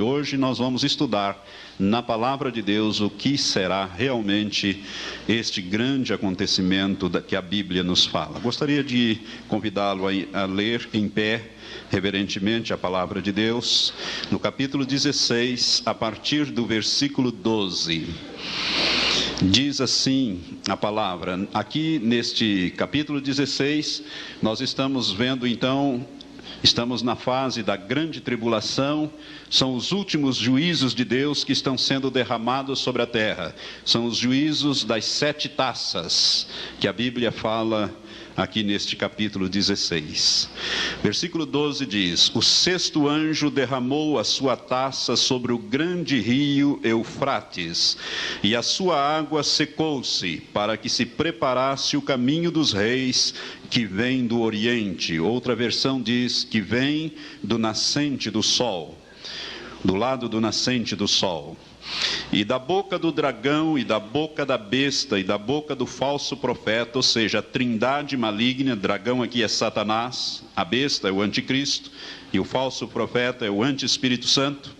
Hoje nós vamos estudar na Palavra de Deus o que será realmente este grande acontecimento que a Bíblia nos fala. Gostaria de convidá-lo a ler em pé, reverentemente, a Palavra de Deus, no capítulo 16, a partir do versículo 12. Diz assim a palavra. Aqui neste capítulo 16, nós estamos vendo então... Estamos na fase da grande tribulação, são os últimos juízos de Deus que estão sendo derramados sobre a terra. São os juízos das 7 taças, que a Bíblia fala aqui neste capítulo 16. Versículo 12 diz: O 6º anjo derramou a sua taça sobre o grande rio Eufrates, e a sua água secou-se, para que se preparasse o caminho dos reis que vem do Oriente. Outra versão diz que vem do nascente do sol, do lado do nascente do sol. E da boca do dragão, e da boca da besta, e da boca do falso profeta, ou seja, a trindade maligna. Dragão aqui é Satanás, a besta é o anticristo, e o falso profeta é o anti-espírito santo.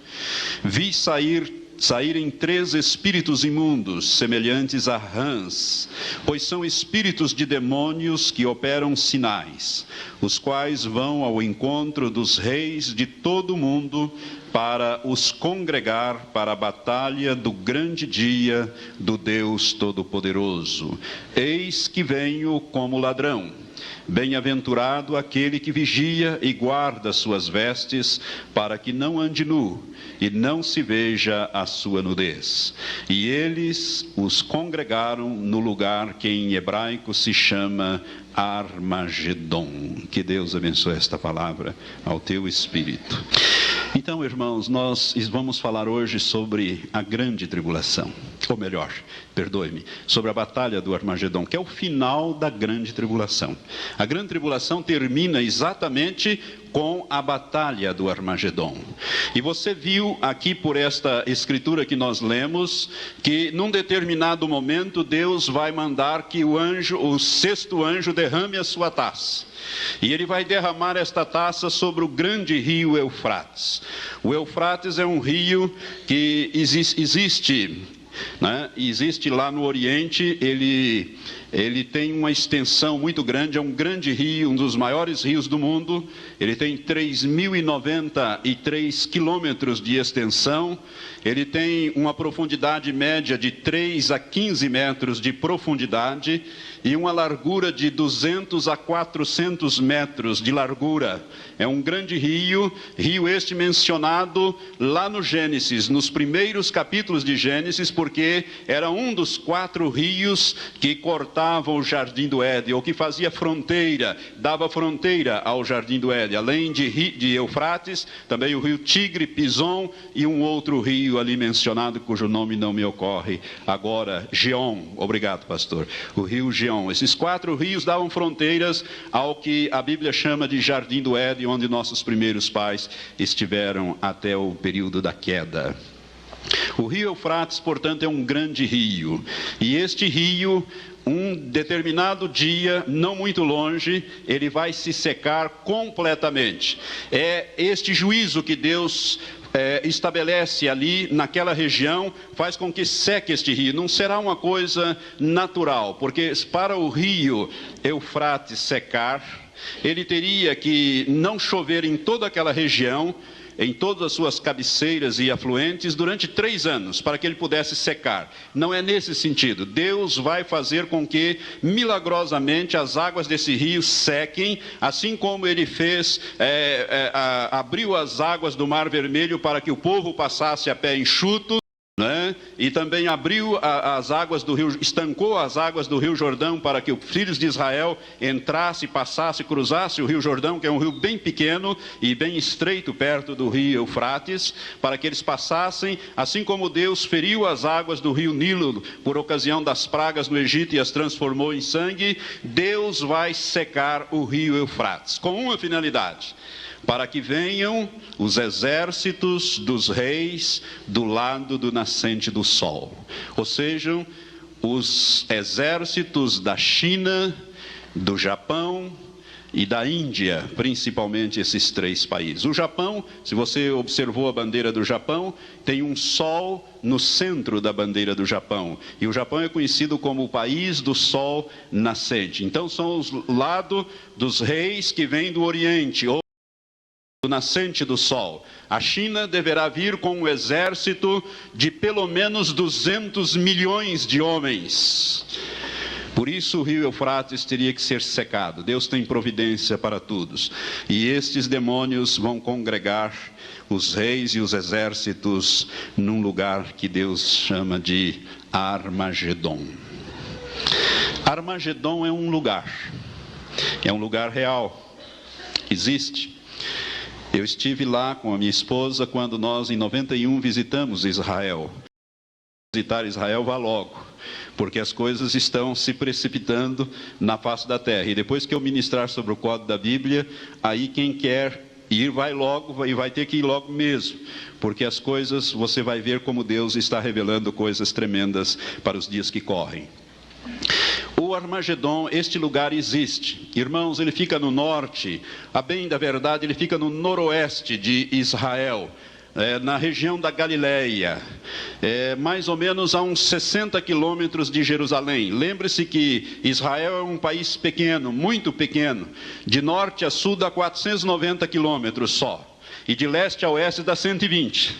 Vi saírem 3 espíritos imundos, semelhantes a rãs, pois são espíritos de demônios que operam sinais, os quais vão ao encontro dos reis de todo o mundo para os congregar para a batalha do grande dia do Deus Todo-Poderoso. Eis que venho como ladrão. Bem-aventurado aquele que vigia e guarda suas vestes, para que não ande nu e não se veja a sua nudez. E eles os congregaram no lugar que em hebraico se chama Armagedon. Que Deus abençoe esta palavra ao teu espírito. Então, irmãos, nós vamos falar hoje sobre a grande tribulação, ou melhor, perdoe-me, sobre a batalha do Armagedon, que é o final da grande tribulação. A grande tribulação termina exatamente com a batalha do Armagedon. E você viu aqui por esta escritura que nós lemos, que num determinado momento Deus vai mandar que o 6º anjo derrame a sua taça. E ele vai derramar esta taça sobre o grande rio Eufrates. O Eufrates é um rio que existe lá no Oriente. Ele tem uma extensão muito grande, é um grande rio, um dos maiores rios do mundo. Ele tem 3.093 quilômetros de extensão. Ele tem uma profundidade média de 3 a 15 metros de profundidade e uma largura de 200 a 400 metros de largura. É um grande rio este mencionado lá no Gênesis, nos primeiros capítulos de Gênesis, porque era um dos 4 rios que cortavam o Jardim do Éden, ou que fazia fronteira, dava fronteira ao Jardim do Éden. Além de Eufrates, também o rio Tigre, Pison e um outro rio ali mencionado, cujo nome não me ocorre agora, Geom. Obrigado, pastor. O rio Geom. Esses 4 rios davam fronteiras ao que a Bíblia chama de Jardim do Éden, onde nossos primeiros pais estiveram até o período da queda. O rio Eufrates, portanto, é um grande rio. E este rio, um determinado dia, não muito longe, ele vai se secar completamente. É este juízo que Deus estabelece ali naquela região, faz com que seque este rio. Não será uma coisa natural, porque para o rio Eufrates secar, ele teria que não chover em toda aquela região, em todas as suas cabeceiras e afluentes, durante 3 anos, para que ele pudesse secar. Não é nesse sentido. Deus vai fazer com que, milagrosamente, as águas desse rio sequem, assim como ele fez, abriu as águas do Mar Vermelho para que o povo passasse a pé enxuto, e também abriu as águas do rio, estancou as águas do rio Jordão para que os filhos de Israel entrasse, passasse, cruzasse o rio Jordão, que é um rio bem pequeno e bem estreito perto do rio Eufrates, para que eles passassem, assim como Deus feriu as águas do rio Nilo por ocasião das pragas no Egito e as transformou em sangue. Deus vai secar o rio Eufrates, com uma finalidade: para que venham os exércitos dos reis do lado do nascente do sol. Ou seja, os exércitos da China, do Japão, e da Índia, principalmente esses três países. O Japão, se você observou a bandeira do Japão, tem um sol no centro da bandeira do Japão. E o Japão é conhecido como o país do sol nascente. Então são os lados dos reis que vêm do Oriente, ou do nascente do sol. A China deverá vir com um exército de pelo menos 200 milhões de homens. Por isso o rio Eufrates teria que ser secado. Deus tem providência para todos. E estes demônios vão congregar os reis e os exércitos num lugar que Deus chama de Armagedon. Armagedon é um lugar real, existe. Eu estive lá com a minha esposa quando nós, em 91, visitamos Israel. Visitar Israel, vá logo, porque as coisas estão se precipitando na face da terra. E depois que eu ministrar sobre o código da Bíblia, aí quem quer ir vai logo e vai ter que ir logo mesmo, porque as coisas, você vai ver como Deus está revelando coisas tremendas para os dias que correm. O Armagedon, este lugar existe. Irmãos, ele fica no norte, a bem da verdade, ele fica no noroeste de Israel, na região da Galileia, mais ou menos a uns 60 quilômetros de Jerusalém. Lembre-se que Israel é um país pequeno, muito pequeno. De norte a sul dá 490 quilômetros só. E de leste a oeste dá 120.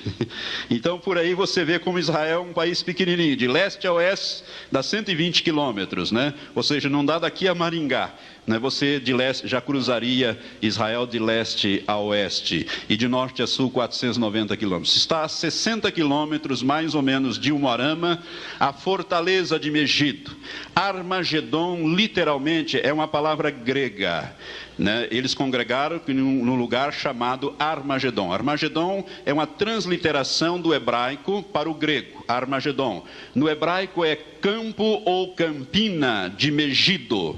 Então, por aí você vê como Israel é um país pequenininho. De leste a oeste dá 120 quilômetros, né? Ou seja, não dá daqui a Maringá. Né? Você de leste já cruzaria Israel de leste a oeste. E de norte a sul, 490 quilômetros. Está a 60 quilômetros, mais ou menos, de Umuarama, a fortaleza de Megido. Armagedon, literalmente, é uma palavra grega. Né? Eles congregaram num lugar chamado Armagedon. Armagedon é uma transliteração do hebraico para o grego, Armagedon. No hebraico é campo ou campina de Megido,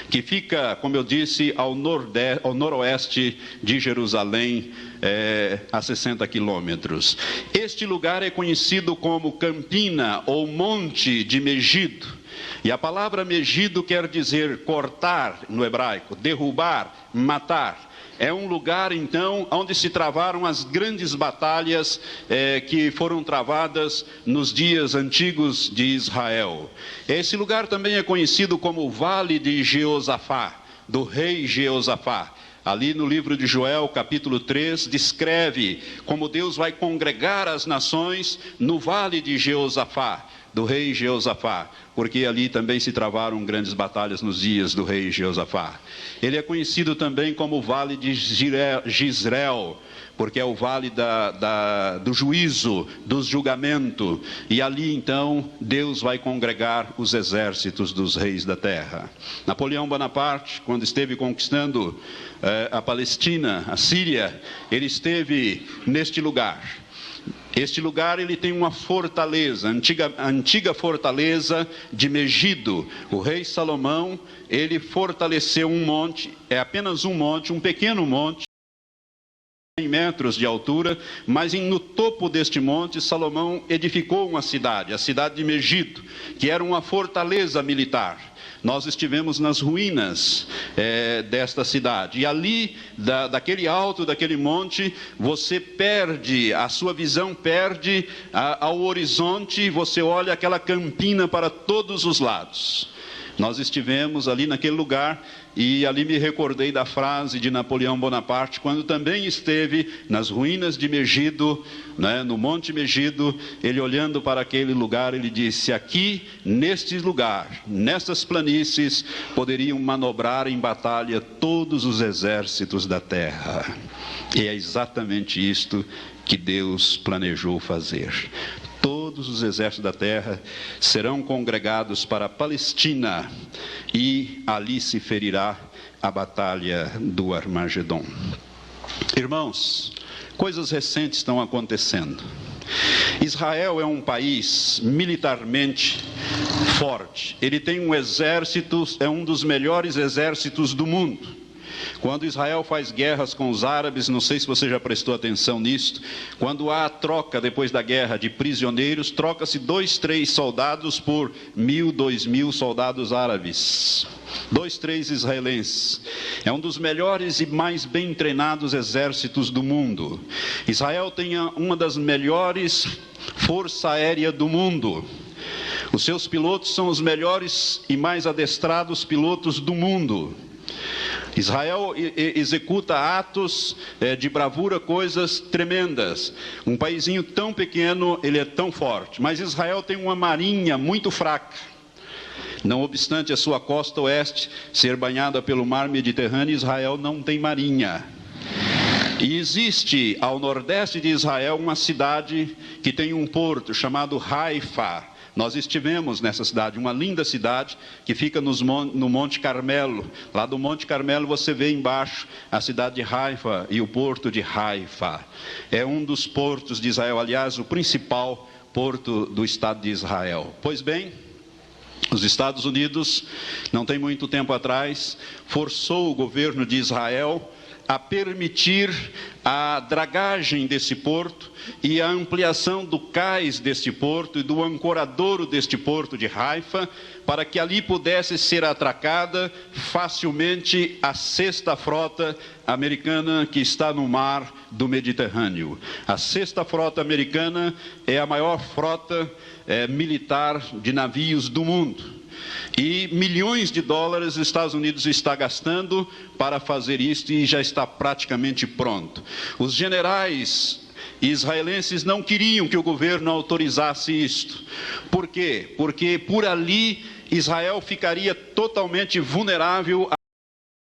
que fica, como eu disse, ao noroeste de Jerusalém, a 60 quilômetros. Este lugar é conhecido como Campina ou Monte de Megido. E a palavra Megido quer dizer cortar no hebraico, derrubar, matar. É um lugar, então, onde se travaram as grandes batalhas que foram travadas nos dias antigos de Israel. Esse lugar também é conhecido como o Vale de Jeosafá, do rei Jeosafá. Ali no livro de Joel, capítulo 3, descreve como Deus vai congregar as nações no Vale de Jeosafá, do rei Jeosafá, porque ali também se travaram grandes batalhas nos dias do rei Jeosafá. Ele é conhecido também como o Vale de Jizreel, porque é o vale do juízo, do julgamento. E ali então Deus vai congregar os exércitos dos reis da terra. Napoleão Bonaparte, quando esteve conquistando a Palestina, a Síria, ele esteve neste lugar. Este lugar ele tem uma fortaleza, antiga fortaleza de Megido. O rei Salomão, ele fortaleceu um monte, é apenas um monte, um pequeno monte, 100 metros de altura, mas no topo deste monte, Salomão edificou uma cidade, a cidade de Megido, que era uma fortaleza militar. Nós estivemos nas ruínas desta cidade, e ali, daquele alto, daquele monte, você perde, a sua visão perde ao horizonte, você olha aquela campina para todos os lados. Nós estivemos ali naquele lugar e ali me recordei da frase de Napoleão Bonaparte, quando também esteve nas ruínas de Megido, né, no Monte Megido, ele olhando para aquele lugar, ele disse: aqui, neste lugar, nestas planícies, poderiam manobrar em batalha todos os exércitos da terra. E é exatamente isto que Deus planejou fazer. Todos os exércitos da terra serão congregados para a Palestina e ali se ferirá a batalha do Armagedon. Irmãos, coisas recentes estão acontecendo. Israel é um país militarmente forte. Ele tem um exército, é um dos melhores exércitos do mundo. Quando Israel faz guerras com os árabes, não sei se você já prestou atenção nisso, quando há a troca depois da guerra de prisioneiros, troca-se 2, 3 soldados por 1.000, 2.000 soldados árabes. 2, 3 israelenses. É um dos melhores e mais bem treinados exércitos do mundo. Israel tem uma das melhores forças aéreas do mundo. Os seus pilotos são os melhores e mais adestrados pilotos do mundo. Israel executa atos de bravura, coisas tremendas. Um paísinho tão pequeno, ele é tão forte. Mas Israel tem uma marinha muito fraca. Não obstante a sua costa oeste ser banhada pelo mar Mediterrâneo, Israel não tem marinha. E existe ao nordeste de Israel uma cidade que tem um porto chamado Haifa. Nós estivemos nessa cidade, uma linda cidade que fica no Monte Carmelo. Lá do Monte Carmelo você vê embaixo a cidade de Haifa e o porto de Haifa. É um dos portos de Israel, aliás, o principal porto do Estado de Israel. Pois bem, os Estados Unidos, não tem muito tempo atrás, forçou o governo de Israel a permitir a dragagem desse porto e a ampliação do cais deste porto e do ancoradouro deste porto de Haifa, para que ali pudesse ser atracada facilmente a 6ª frota americana que está no mar do Mediterrâneo. A 6ª frota americana é a maior frota militar de navios do mundo. E milhões de dólares os Estados Unidos está gastando para fazer isso e já está praticamente pronto. Os generais israelenses não queriam que o governo autorizasse isto. Por quê? Porque por ali Israel ficaria totalmente vulnerável à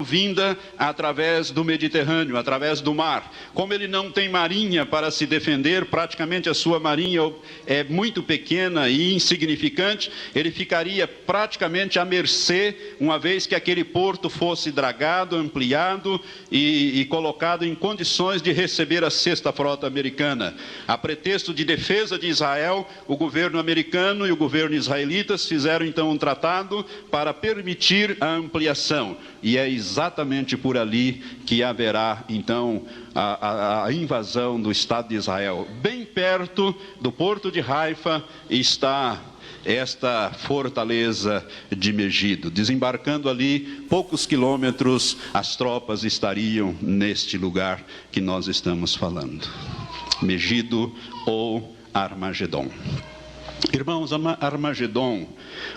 vinda através do Mediterrâneo, através do mar. Como ele não tem marinha para se defender, praticamente a sua marinha é muito pequena e insignificante, ele ficaria praticamente à mercê, uma vez que aquele porto fosse dragado, ampliado e colocado em condições de receber a 6ª frota americana. A pretexto de defesa de Israel, o governo americano e o governo israelitas fizeram então um tratado para permitir a ampliação. E é exatamente por ali que haverá, então, a invasão do Estado de Israel. Bem perto do porto de Haifa está esta fortaleza de Megido. Desembarcando ali, poucos quilômetros, as tropas estariam neste lugar que nós estamos falando. Megido ou Armagedon. Irmãos, Armagedon,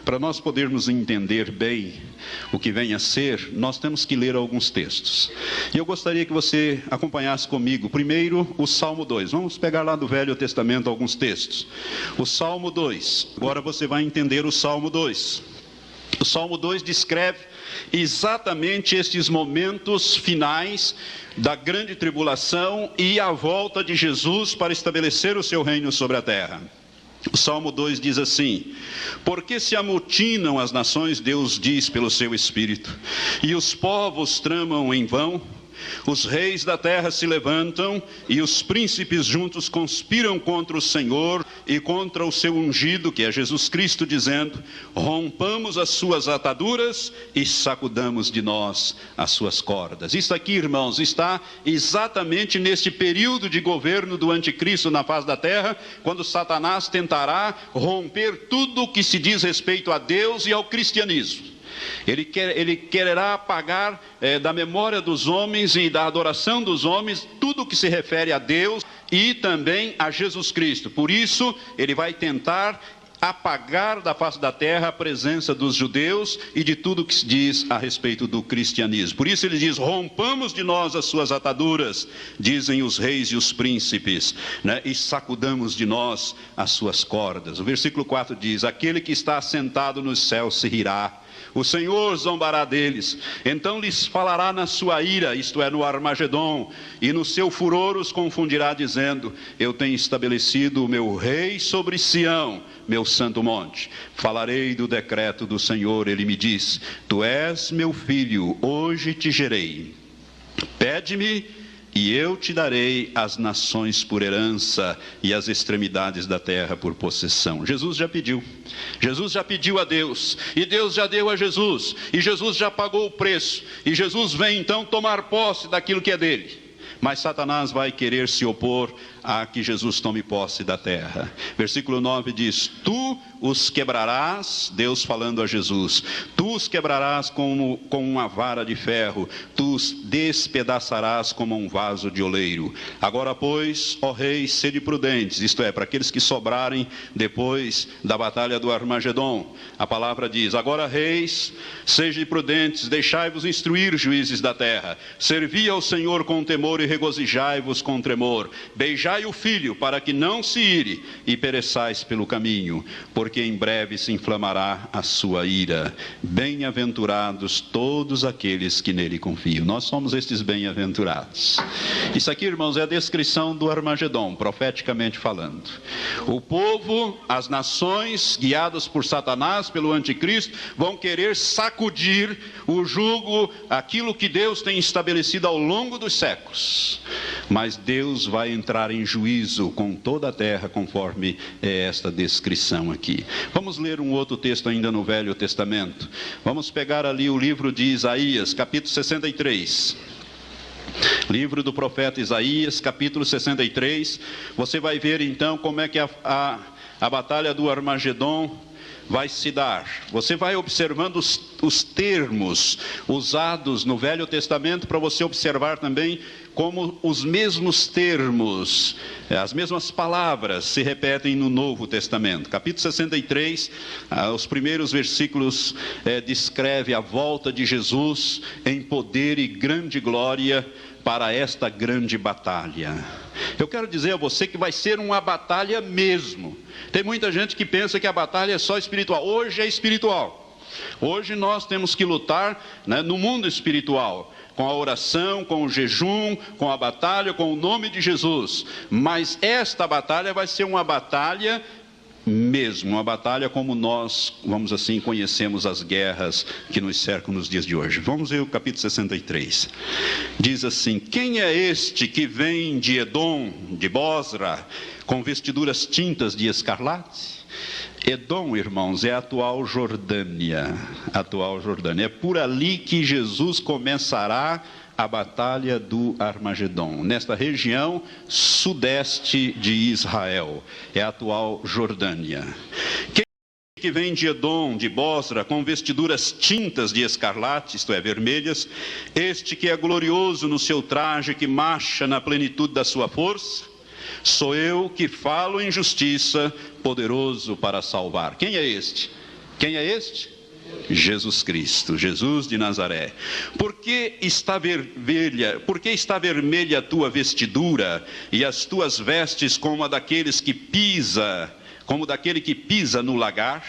para nós podermos entender bem o que vem a ser, nós temos que ler alguns textos. E eu gostaria que você acompanhasse comigo, primeiro, o Salmo 2. Vamos pegar lá do Velho Testamento alguns textos. O Salmo 2, agora você vai entender o Salmo 2. O Salmo 2 descreve exatamente estes momentos finais da grande tribulação e a volta de Jesus para estabelecer o seu reino sobre a terra. O Salmo 2 diz assim: porque se amotinam as nações, Deus diz pelo seu Espírito, e os povos tramam em vão. Os reis da terra se levantam e os príncipes juntos conspiram contra o Senhor e contra o seu ungido, que é Jesus Cristo, dizendo: rompamos as suas ataduras e sacudamos de nós as suas cordas. Isso aqui, irmãos, está exatamente neste período de governo do anticristo na face da terra, quando Satanás tentará romper tudo o que se diz respeito a Deus e ao cristianismo. Ele quererá apagar da memória dos homens e da adoração dos homens tudo o que se refere a Deus e também a Jesus Cristo. Por isso, ele vai tentar apagar da face da terra a presença dos judeus e de tudo o que se diz a respeito do cristianismo. Por isso ele diz: rompamos de nós as suas ataduras, dizem os reis e os príncipes, né? E sacudamos de nós as suas cordas. O versículo 4 diz: aquele que está assentado nos céus se rirá, o Senhor zombará deles, então lhes falará na sua ira, isto é, no Armagedon, e no seu furor os confundirá, dizendo: eu tenho estabelecido o meu rei sobre Sião, meu santo monte. Falarei do decreto do Senhor, ele me diz: tu és meu filho, hoje te gerei. Pede-me e eu te darei as nações por herança e as extremidades da terra por possessão. Jesus já pediu a Deus, e Deus já deu a Jesus, e Jesus já pagou o preço, e Jesus vem então tomar posse daquilo que é dele. Mas Satanás vai querer se opor a que Jesus tome posse da terra. Versículo 9 diz: tu os quebrarás, Deus falando a Jesus, tu os quebrarás com uma vara de ferro, tu os despedaçarás como um vaso de oleiro. Agora, pois, ó reis, sede prudentes, isto é, para aqueles que sobrarem depois da batalha do Armagedon. A palavra diz: agora, reis, sede prudentes, deixai-vos instruir, juízes da terra, servi ao Senhor com temor e regozijai-vos com tremor, beijai o filho para que não se ire e pereçais pelo caminho, porque em breve se inflamará a sua ira. Bem-aventurados todos aqueles que nele confiam. Nós somos estes bem-aventurados. Isso aqui, irmãos, é a descrição do Armagedon, profeticamente falando. O povo, as nações, guiadas por Satanás, pelo anticristo, vão querer sacudir o jugo, aquilo que Deus tem estabelecido ao longo dos séculos. Mas Deus vai entrar em juízo com toda a terra, conforme é esta descrição aqui. Vamos ler um outro texto ainda no Velho Testamento. Vamos pegar ali o livro de Isaías, capítulo 63. Livro do profeta Isaías, capítulo 63. Você vai ver então como é que a batalha do Armagedon vai se dar. Você vai observando os termos usados no Velho Testamento, para você observar também como os mesmos termos, as mesmas palavras se repetem no Novo Testamento. Capítulo 63, os primeiros versículos descreve a volta de Jesus em poder e grande glória para esta grande batalha. Eu quero dizer a você que vai ser uma batalha mesmo. Tem muita gente que pensa que a batalha é só espiritual. Hoje é espiritual. Hoje nós temos que lutar, no mundo espiritual, com a oração, com o jejum, com a batalha, com o nome de Jesus. Mas esta batalha vai ser uma batalha mesmo, uma batalha como nós, vamos assim, conhecemos as guerras que nos cercam nos dias de hoje. Vamos ver o capítulo 63. Diz assim: quem é este que vem de Edom, de Bosra, com vestiduras tintas de escarlate? Edom, irmãos, é a atual Jordânia. É por ali que Jesus começará a batalha do Armagedon, nesta região sudeste de Israel, é a atual Jordânia. Quem que vem de Edom, de Bosra, com vestiduras tintas de escarlate, isto é, vermelhas, este que é glorioso no seu traje, que marcha na plenitude da sua força? Sou eu que falo em justiça, poderoso para salvar. Quem é este? Quem é este? Jesus Cristo, Jesus de Nazaré. Por que está vermelha a tua vestidura, e as tuas vestes como daquele que pisa no lagar?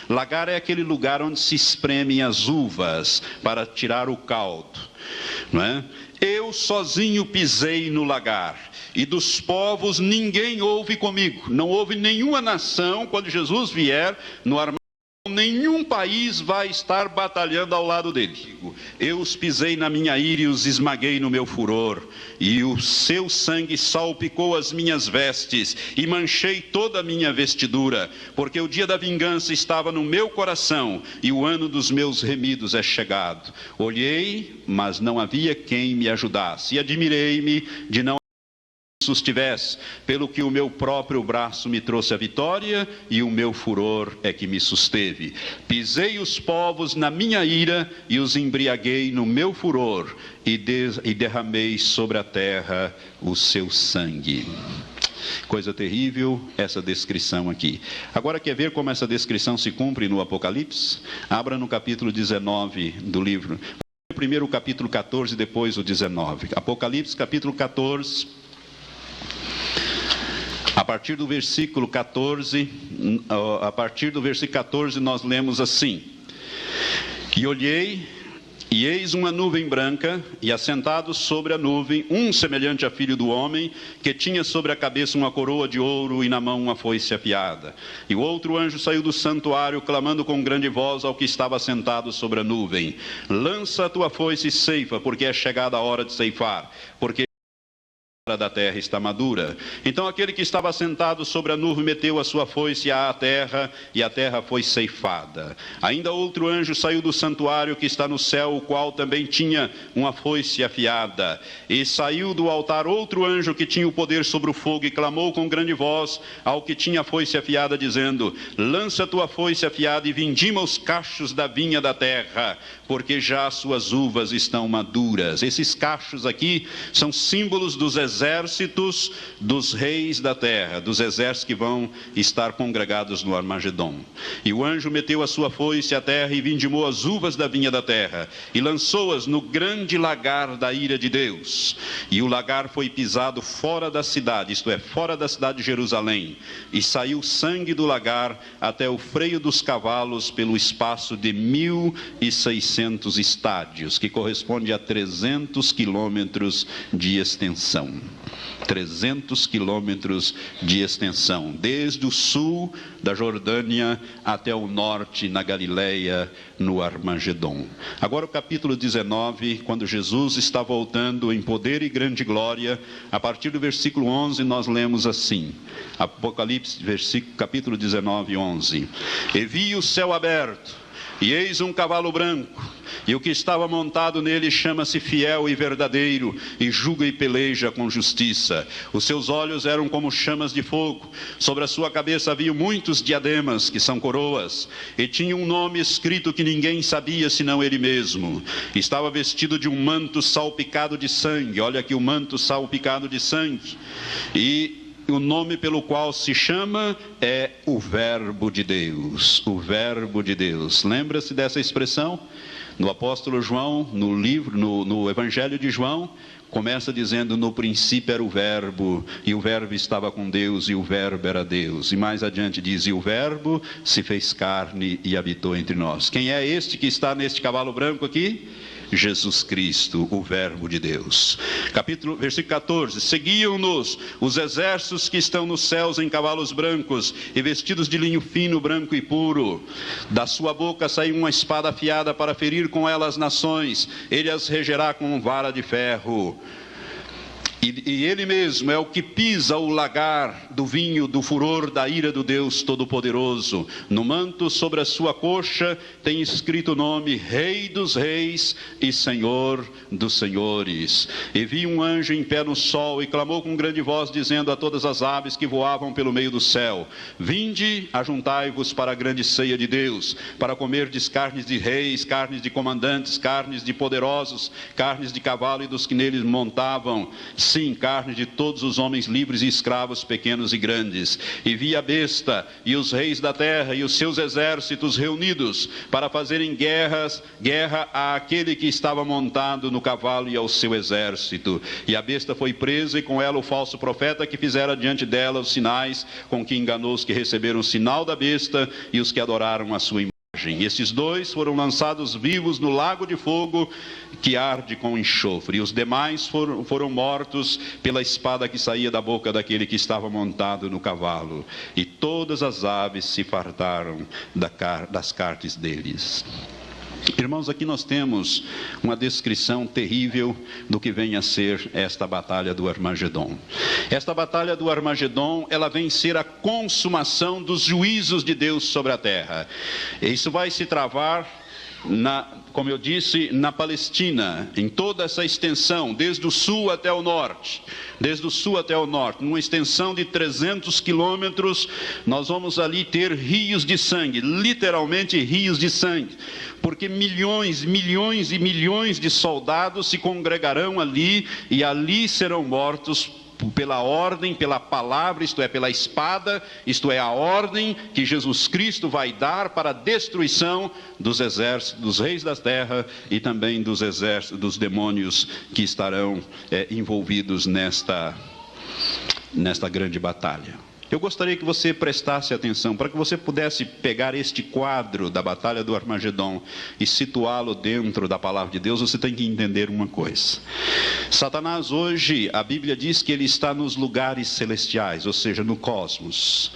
Lagar é aquele lugar onde se espremem as uvas para tirar o caldo, não é? Eu sozinho pisei no lagar, e dos povos ninguém houve comigo. Não houve nenhuma nação, quando Jesus vier no Armagedon, nenhum país vai estar batalhando ao lado dele. Eu os pisei na minha ira e os esmaguei no meu furor, e o seu sangue salpicou as minhas vestes, e manchei toda a minha vestidura, porque o dia da vingança estava no meu coração, e o ano dos meus remidos é chegado. Olhei, mas não havia quem me ajudasse, e admirei-me de não sustivesse, pelo que o meu próprio braço me trouxe a vitória, e o meu furor é que me susteve. Pisei os povos na minha ira, e os embriaguei no meu furor, e derramei sobre a terra o seu sangue. Coisa terrível essa descrição aqui. Agora, quer ver como essa descrição se cumpre no Apocalipse? Abra no capítulo 19 do livro. Primeiro o capítulo 14, depois o 19. Apocalipse, capítulo 14. A partir do versículo 14, nós lemos assim: e olhei, e eis uma nuvem branca, e assentado sobre a nuvem, um semelhante a filho do homem, que tinha sobre a cabeça uma coroa de ouro e na mão uma foice afiada. E o outro anjo saiu do santuário, clamando com grande voz ao que estava sentado sobre a nuvem: lança a tua foice e ceifa, porque é chegada a hora de ceifar, porque da terra está madura. Então aquele que estava sentado sobre a nuvem meteu a sua foice à terra, e a terra foi ceifada. Ainda outro anjo saiu do santuário que está no céu, o qual também tinha uma foice afiada. E saiu do altar outro anjo que tinha o poder sobre o fogo, e clamou com grande voz ao que tinha a foice afiada, dizendo: lança a tua foice afiada e vindima os cachos da vinha da terra, porque já as suas uvas estão maduras. Esses cachos aqui são símbolos dos exércitos dos reis da terra, dos exércitos que vão estar congregados no Armagedom. E o anjo meteu a sua foice à terra e vindimou as uvas da vinha da terra, e lançou-as no grande lagar da ira de Deus. E o lagar foi pisado fora da cidade, isto é, fora da cidade de Jerusalém, e saiu sangue do lagar até o freio dos cavalos pelo espaço de 1.600 estádios, que corresponde a 300 quilômetros de extensão. 300 quilômetros de extensão, desde o sul da Jordânia até o norte, na Galileia, no Armagedom. Agora o capítulo 19, quando Jesus está voltando em poder e grande glória, a partir do versículo 11 nós lemos assim, Apocalipse, capítulo 19, 11. E vi o céu aberto, e eis um cavalo branco, e o que estava montado nele chama-se Fiel e Verdadeiro, e julga e peleja com justiça. Os seus olhos eram como chamas de fogo, sobre a sua cabeça havia muitos diademas, que são coroas, e tinha um nome escrito que ninguém sabia senão ele mesmo. Estava vestido de um manto salpicado de sangue, olha aqui o manto salpicado de sangue, e o nome pelo qual se chama é o Verbo de Deus. O Verbo de Deus. Lembra-se dessa expressão? No apóstolo João, no Evangelho de João, começa dizendo: no princípio era o Verbo, e o Verbo estava com Deus, e o Verbo era Deus. E mais adiante diz: e o Verbo se fez carne e habitou entre nós. Quem é este que está neste cavalo branco aqui? Jesus Cristo, o Verbo de Deus. Versículo 14. Seguiam-nos os exércitos que estão nos céus em cavalos brancos e vestidos de linho fino, branco e puro. Da sua boca saiu uma espada afiada para ferir com ela as nações. Ele as regerá com vara de ferro. E ele mesmo é o que pisa o lagar do vinho do furor da ira do Deus Todo-Poderoso. No manto sobre a sua coxa tem escrito o nome: Rei dos Reis e Senhor dos Senhores. E vi um anjo em pé no sol e clamou com grande voz, dizendo a todas as aves que voavam pelo meio do céu: vinde, ajuntai-vos para a grande ceia de Deus, para comerdes carnes de reis, carnes de comandantes, carnes de poderosos, carnes de cavalo e dos que neles montavam, sim, carne de todos os homens livres e escravos, pequenos e grandes. E vi a besta e os reis da terra e os seus exércitos reunidos para fazerem guerra àquele que estava montado no cavalo e ao seu exército. E a besta foi presa, e com ela o falso profeta que fizera diante dela os sinais, com que enganou os que receberam o sinal da besta e os que adoraram a sua imagem. Esses dois foram lançados vivos no lago de fogo que arde com enxofre, e os demais foram mortos pela espada que saía da boca daquele que estava montado no cavalo, e todas as aves se fartaram das carnes deles. Irmãos, aqui nós temos uma descrição terrível do que vem a ser esta batalha do Armagedom. Esta batalha do Armagedom, ela vem ser a consumação dos juízos de Deus sobre a terra. Isso vai se travar, como eu disse, na Palestina, em toda essa extensão, desde o sul até o norte. Desde o sul até o norte, numa extensão de 300 quilômetros, nós vamos ali ter rios de sangue, literalmente rios de sangue, porque milhões e milhões de soldados se congregarão ali, e ali serão mortos pela ordem, pela palavra, isto é, pela espada, isto é, a ordem que Jesus Cristo vai dar para a destruição dos exércitos, dos reis da terra, e também dos exércitos, dos demônios que estarão envolvidos nesta grande batalha. Eu gostaria que você prestasse atenção, para que você pudesse pegar este quadro da Batalha do Armagedon e situá-lo dentro da palavra de Deus. Você tem que entender uma coisa. Satanás hoje, a Bíblia diz que ele está nos lugares celestiais, ou seja, no cosmos.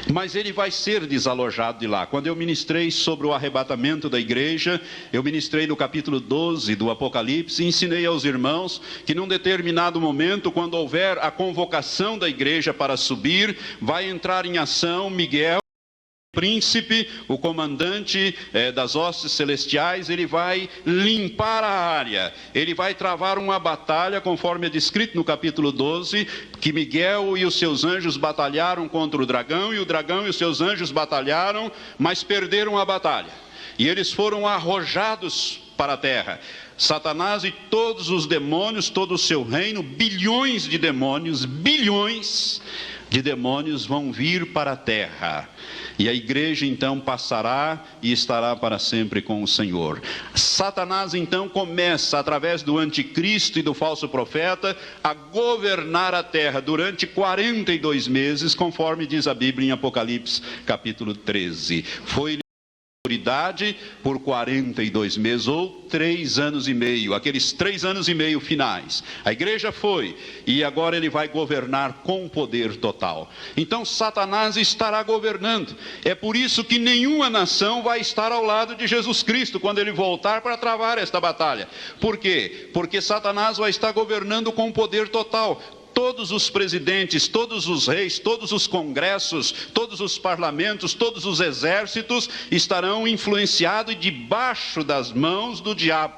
Mas ele vai ser desalojado de lá. Quando eu ministrei sobre o arrebatamento da igreja, eu ministrei no capítulo 12 do Apocalipse e ensinei aos irmãos que num determinado momento, quando houver a convocação da igreja para subir, vai entrar em ação Miguel, o príncipe, o comandante das hostes celestiais. Ele vai limpar a área, ele vai travar uma batalha, conforme é descrito no capítulo 12, que Miguel e os seus anjos batalharam contra o dragão, e o dragão e os seus anjos batalharam, mas perderam a batalha, e eles foram arrojados para a terra. Satanás e todos os demônios, todo o seu reino, bilhões de demônios vão vir para a terra. E a igreja então passará e estará para sempre com o Senhor. Satanás então começa, através do anticristo e do falso profeta, a governar a terra durante 42 meses, conforme diz a Bíblia em Apocalipse capítulo 13. Foi autoridade por 42 meses, ou 3 anos e meio, aqueles 3 anos e meio finais. A igreja foi, e agora ele vai governar com poder total. Então Satanás estará governando. É por isso que nenhuma nação vai estar ao lado de Jesus Cristo quando ele voltar para travar esta batalha. Por quê? Porque Satanás vai estar governando com poder total. Todos os presidentes, todos os reis, todos os congressos, todos os parlamentos, todos os exércitos estarão influenciados debaixo das mãos do diabo,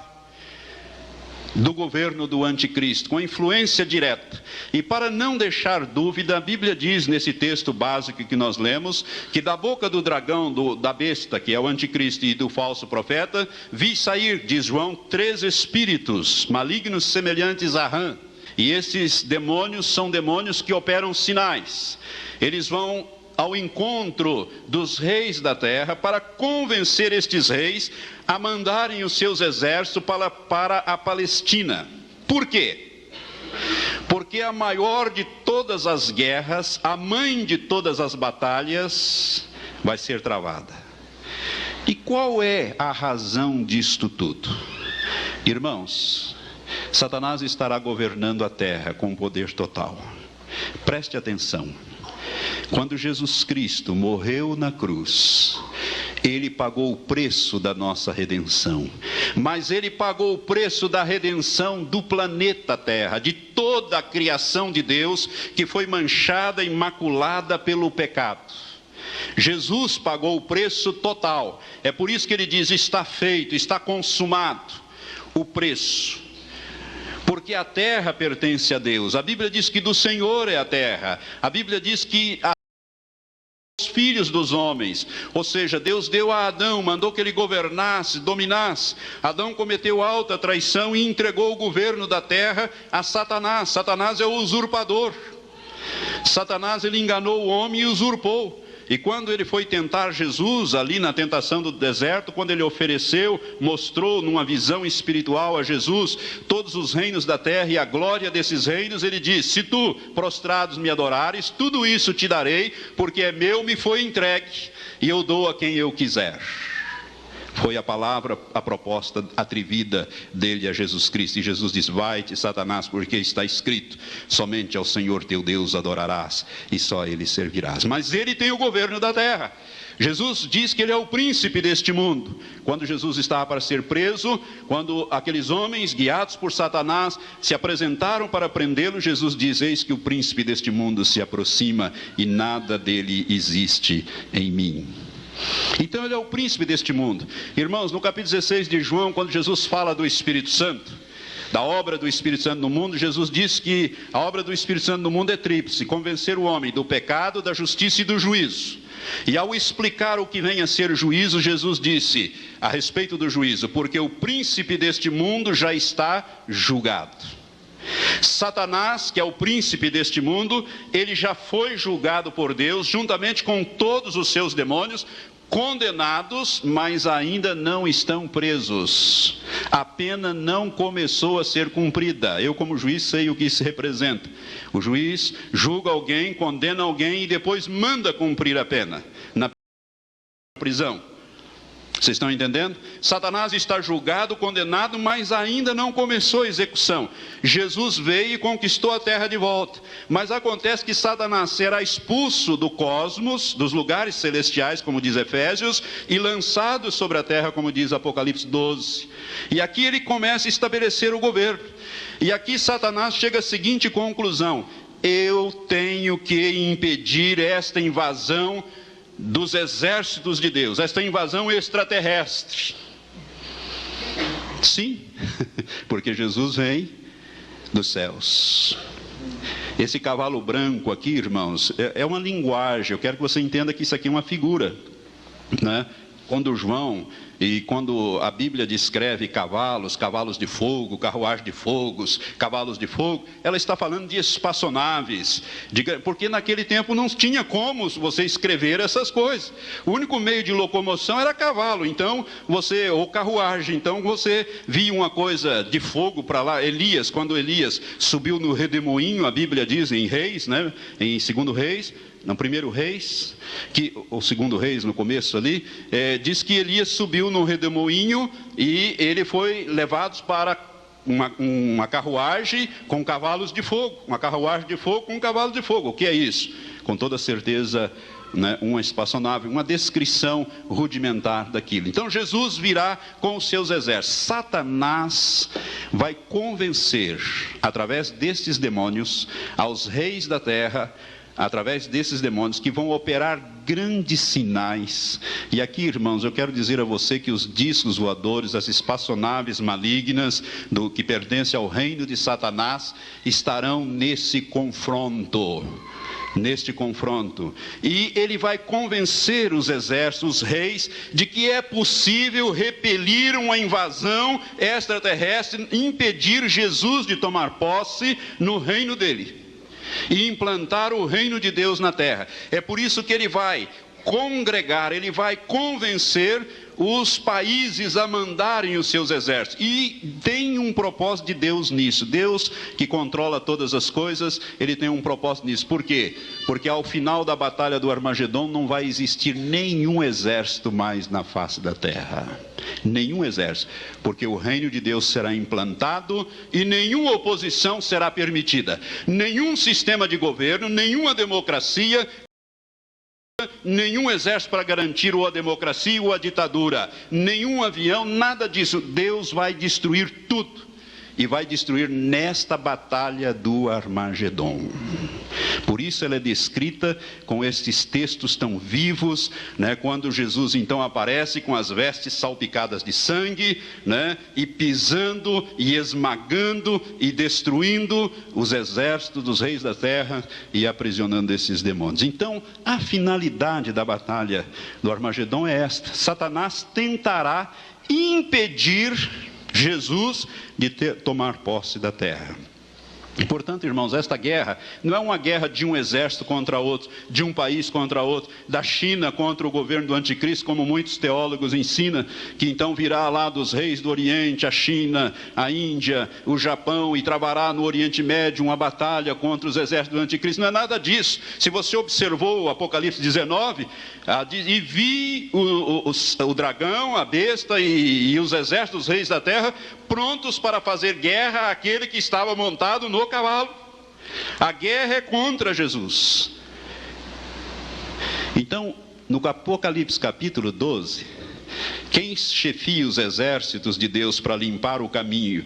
do governo do anticristo, com influência direta. E para não deixar dúvida, a Bíblia diz nesse texto básico que nós lemos, que da boca do dragão, da besta, que é o anticristo, e do falso profeta, vi sair, diz João, 3 espíritos malignos semelhantes a rã. E esses demônios são demônios que operam sinais. Eles vão ao encontro dos reis da terra para convencer estes reis a mandarem os seus exércitos para a Palestina. Por quê? Porque a maior de todas as guerras, a mãe de todas as batalhas, vai ser travada. E qual é a razão disto tudo? Irmãos, Satanás estará governando a terra com poder total. Preste atenção. Quando Jesus Cristo morreu na cruz, ele pagou o preço da nossa redenção. Mas ele pagou o preço da redenção do planeta Terra, de toda a criação de Deus que foi manchada e maculada pelo pecado. Jesus pagou o preço total. É por isso que ele diz: está feito, está consumado o preço. Porque a terra pertence a Deus. A Bíblia diz que do Senhor é a terra. A Bíblia diz que os filhos dos homens, ou seja, Deus deu a Adão, mandou que ele governasse, dominasse. Adão cometeu alta traição e entregou o governo da terra a Satanás. Satanás é o usurpador. Satanás, ele enganou o homem e usurpou. E quando ele foi tentar Jesus, ali na tentação do deserto, quando ele ofereceu, mostrou numa visão espiritual a Jesus todos os reinos da terra e a glória desses reinos, ele disse: se tu prostrados me adorares, tudo isso te darei, porque é meu, me foi entregue, e eu dou a quem eu quiser. Foi a palavra, a proposta atrevida dele a Jesus Cristo. E Jesus diz: vai-te, Satanás, porque está escrito: somente ao Senhor teu Deus adorarás, e só a ele servirás. Mas ele tem o governo da terra. Jesus diz que ele é o príncipe deste mundo. Quando Jesus estava para ser preso, quando aqueles homens guiados por Satanás se apresentaram para prendê-lo, Jesus diz: eis que o príncipe deste mundo se aproxima e nada dele existe em mim. Então ele é o príncipe deste mundo. Irmãos, no capítulo 16 de João, quando Jesus fala do Espírito Santo, da obra do Espírito Santo no mundo, Jesus diz que a obra do Espírito Santo no mundo é tríplice: convencer o homem do pecado, da justiça e do juízo. E ao explicar o que vem a ser juízo, Jesus disse a respeito do juízo: porque o príncipe deste mundo já está julgado. Satanás, que é o príncipe deste mundo, ele já foi julgado por Deus, juntamente com todos os seus demônios, condenados, mas ainda não estão presos. A pena não começou a ser cumprida. Eu, como juiz, sei o que isso representa. O juiz julga alguém, condena alguém e depois manda cumprir a pena na prisão. Vocês estão entendendo? Satanás está julgado, condenado, mas ainda não começou a execução. Jesus veio e conquistou a terra de volta. Mas acontece que Satanás será expulso do cosmos, dos lugares celestiais, como diz Efésios, e lançado sobre a terra, como diz Apocalipse 12. E aqui ele começa a estabelecer o governo. E aqui Satanás chega à seguinte conclusão: eu tenho que impedir esta invasão dos exércitos de Deus, esta invasão extraterrestre. Sim, porque Jesus vem dos céus. Esse cavalo branco aqui, irmãos, é uma linguagem. Eu quero que você entenda que isso aqui é uma figura, né? Quando João e quando a Bíblia descreve cavalos, cavalos de fogo, carruagem de fogos, cavalos de fogo, ela está falando de espaçonaves, porque naquele tempo não tinha como você escrever essas coisas. O único meio de locomoção era cavalo, então ou carruagem, então você via uma coisa de fogo para lá. Elias, quando Elias subiu no redemoinho, a Bíblia diz em Reis, né? Em 2 Reis, no 1 Reis, ou 2 Reis no começo ali, diz que Elias subiu no redemoinho e ele foi levado para uma carruagem com cavalos de fogo, uma carruagem de fogo com um cavalo de fogo. O que é isso? Com toda certeza, né, uma espaçonave, uma descrição rudimentar daquilo. Então Jesus virá com os seus exércitos. Satanás vai convencer, através destes demônios, aos reis da terra, através desses demônios, que vão operar grandes sinais. E aqui, irmãos, eu quero dizer a você que os discos voadores, as espaçonaves malignas que pertencem ao reino de Satanás, estarão nesse confronto. E ele vai convencer os exércitos, os reis, de que é possível repelir uma invasão extraterrestre, impedir Jesus de tomar posse no reino dele e implantar o reino de Deus na terra. É por isso que ele vai congregar, ele vai convencer os países a mandarem os seus exércitos. E tem um propósito de Deus nisso. Deus, que controla todas as coisas, ele tem um propósito nisso. Por quê? Porque ao final da batalha do Armagedon não vai existir nenhum exército mais na face da terra. Nenhum exército. Porque o reino de Deus será implantado e nenhuma oposição será permitida. Nenhum sistema de governo, nenhuma democracia, nenhum exército para garantir ou a democracia ou a ditadura, nenhum avião, nada disso. Deus vai destruir tudo. E vai destruir nesta batalha do Armagedon. Por isso ela é descrita com estes textos tão vivos, né? Quando Jesus então aparece com as vestes salpicadas de sangue, né? E pisando e esmagando e destruindo os exércitos dos reis da terra e aprisionando esses demônios. Então a finalidade da batalha do Armagedon é esta: Satanás tentará impedir Jesus de tomar posse da terra. E, portanto, irmãos, esta guerra não é uma guerra de um exército contra outro, de um país contra outro, da China contra o governo do anticristo, como muitos teólogos ensinam, que então virá lá dos reis do Oriente, a China, a Índia, o Japão, e travará no Oriente Médio uma batalha contra os exércitos do anticristo. Não é nada disso. Se você observou o Apocalipse 19, e vi o dragão, a besta e os exércitos dos reis da terra prontos para fazer guerra àquele que estava montado no cavalo. A guerra é contra Jesus. Então, no Apocalipse capítulo 12, quem chefia os exércitos de Deus para limpar o caminho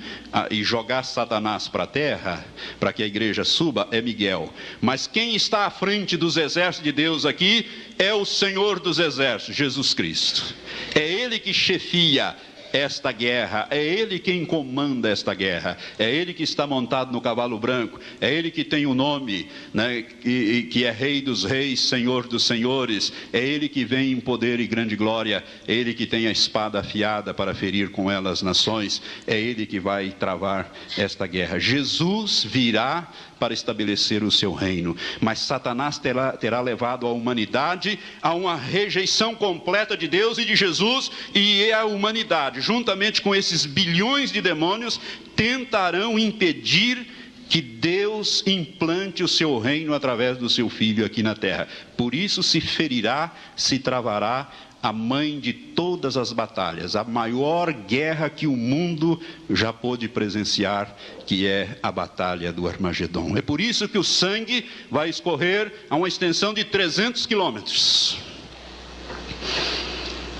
e jogar Satanás para a terra, para que a igreja suba, é Miguel. Mas quem está à frente dos exércitos de Deus aqui é o Senhor dos exércitos, Jesus Cristo. É Ele que chefia esta guerra, é Ele quem comanda esta guerra, é Ele que está montado no cavalo branco, é Ele que tem o nome, né, que é Rei dos Reis, Senhor dos Senhores, é Ele que vem em poder e grande glória, é Ele que tem a espada afiada para ferir com ela as nações, é Ele que vai travar esta guerra. Jesus virá para estabelecer o seu reino. Mas Satanás terá levado a humanidade a uma rejeição completa de Deus e de Jesus, e a humanidade, juntamente com esses bilhões de demônios, tentarão impedir que Deus implante o seu reino através do seu Filho aqui na terra. Por isso se ferirá, se travará a mãe de todas as batalhas, a maior guerra que o mundo já pôde presenciar, que é a batalha do Armagedon. É por isso que o sangue vai escorrer a uma extensão de 300 quilômetros.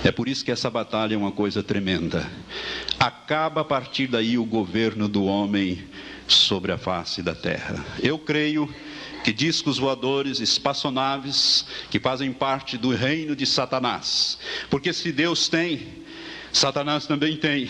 É por isso que essa batalha é uma coisa tremenda. Acaba a partir daí o governo do homem sobre a face da terra. Eu creio que discos voadores, espaçonaves, que fazem parte do reino de Satanás, porque se Deus tem, Satanás também tem,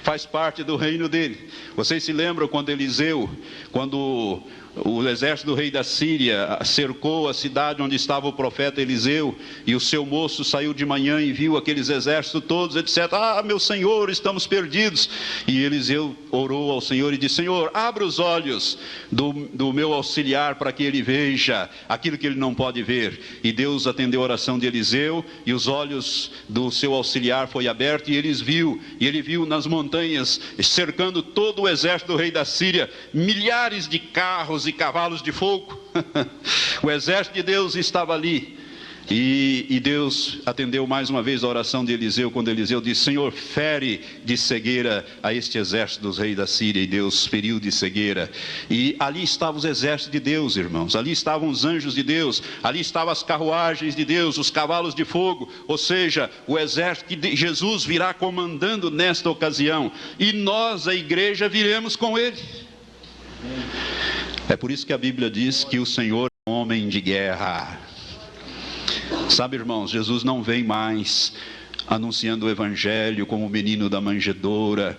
faz parte do reino dele. Vocês se lembram quando Eliseu, quando o exército do rei da Síria cercou a cidade onde estava o profeta Eliseu, e o seu moço saiu de manhã e viu aqueles exércitos todos, etc. Meu Senhor, estamos perdidos. E Eliseu orou ao Senhor e disse: Senhor, abra os olhos do meu auxiliar para que ele veja aquilo que ele não pode ver. E Deus atendeu a oração de Eliseu, e os olhos do seu auxiliar foi aberto, e ele viu nas montanhas, cercando todo o exército do rei da Síria, milhares de carros e cavalos de fogo. O exército de Deus estava ali. E Deus atendeu mais uma vez a oração de Eliseu, quando Eliseu disse: Senhor, fere de cegueira a este exército dos reis da Síria. E Deus feriu de cegueira. E ali estavam os exércitos de Deus, irmãos. Ali estavam os anjos de Deus. Ali estavam as carruagens de Deus, os cavalos de fogo. Ou seja, o exército que Jesus virá comandando nesta ocasião. E nós, a igreja, viremos com ele. É por isso que a Bíblia diz que o Senhor é um homem de guerra. Sabe, irmãos, Jesus não vem mais anunciando o evangelho como o menino da manjedoura,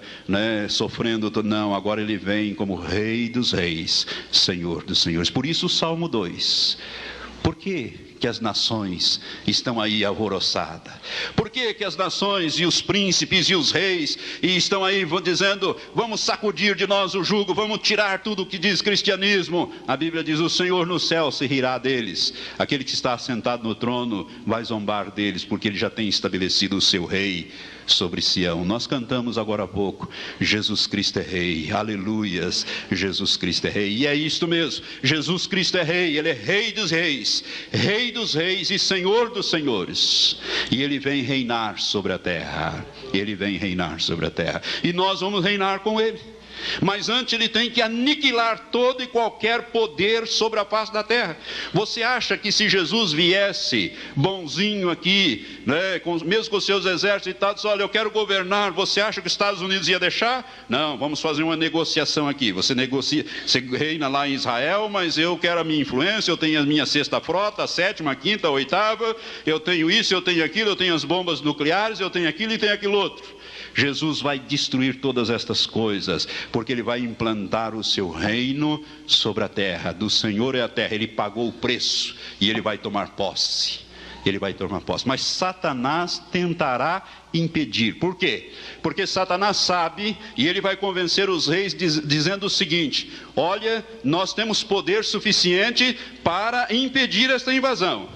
sofrendo, não, agora ele vem como Rei dos reis, Senhor dos senhores. Por isso o Salmo 2, por que as nações estão aí alvoroçadas? Por que as nações e os príncipes e os reis estão aí dizendo: vamos sacudir de nós o jugo, vamos tirar tudo o que diz cristianismo? A Bíblia diz: o Senhor no céu se rirá deles, aquele que está assentado no trono vai zombar deles, porque ele já tem estabelecido o seu rei sobre Sião. Nós cantamos agora há pouco: Jesus Cristo é rei, aleluias, Jesus Cristo é rei. E é isto mesmo, Jesus Cristo é rei, ele é rei dos reis e Senhor dos senhores, e ele vem reinar sobre a terra, e nós vamos reinar com ele. Mas antes ele tem que aniquilar todo e qualquer poder sobre a face da terra. Você acha que se Jesus viesse bonzinho aqui, mesmo com seus exércitos e tal, diz: olha, eu quero governar, você acha que os Estados Unidos ia deixar? Não, vamos fazer uma negociação aqui. Você negocia, você reina lá em Israel, mas eu quero a minha influência, eu tenho a minha sexta frota, a sétima, a quinta, a oitava, eu tenho isso, eu tenho aquilo, eu tenho as bombas nucleares, eu tenho aquilo e tenho aquilo outro. Jesus vai destruir todas estas coisas, porque ele vai implantar o seu reino sobre a terra. Do Senhor é a terra, ele pagou o preço e ele vai tomar posse. Mas Satanás tentará impedir. Por quê? Porque Satanás sabe, e ele vai convencer os reis dizendo o seguinte: olha, nós temos poder suficiente para impedir esta invasão.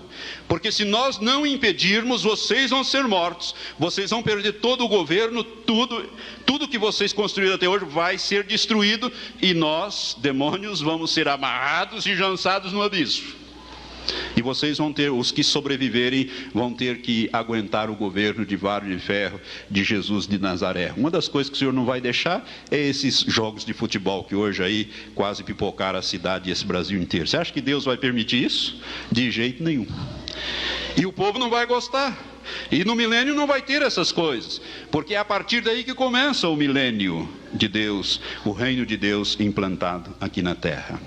Porque se nós não impedirmos, vocês vão ser mortos, vocês vão perder todo o governo, tudo que vocês construíram até hoje vai ser destruído, e nós, demônios, vamos ser amarrados e lançados no abismo. E vocês vão ter, os que sobreviverem, vão ter que aguentar o governo de vara de ferro de Jesus de Nazaré. Uma das coisas que o Senhor não vai deixar é esses jogos de futebol que hoje aí quase pipocaram a cidade e esse Brasil inteiro. Você acha que Deus vai permitir isso? De jeito nenhum. E o povo não vai gostar. E no milênio não vai ter essas coisas, porque é a partir daí que começa o milênio de Deus, o reino de Deus implantado aqui na terra.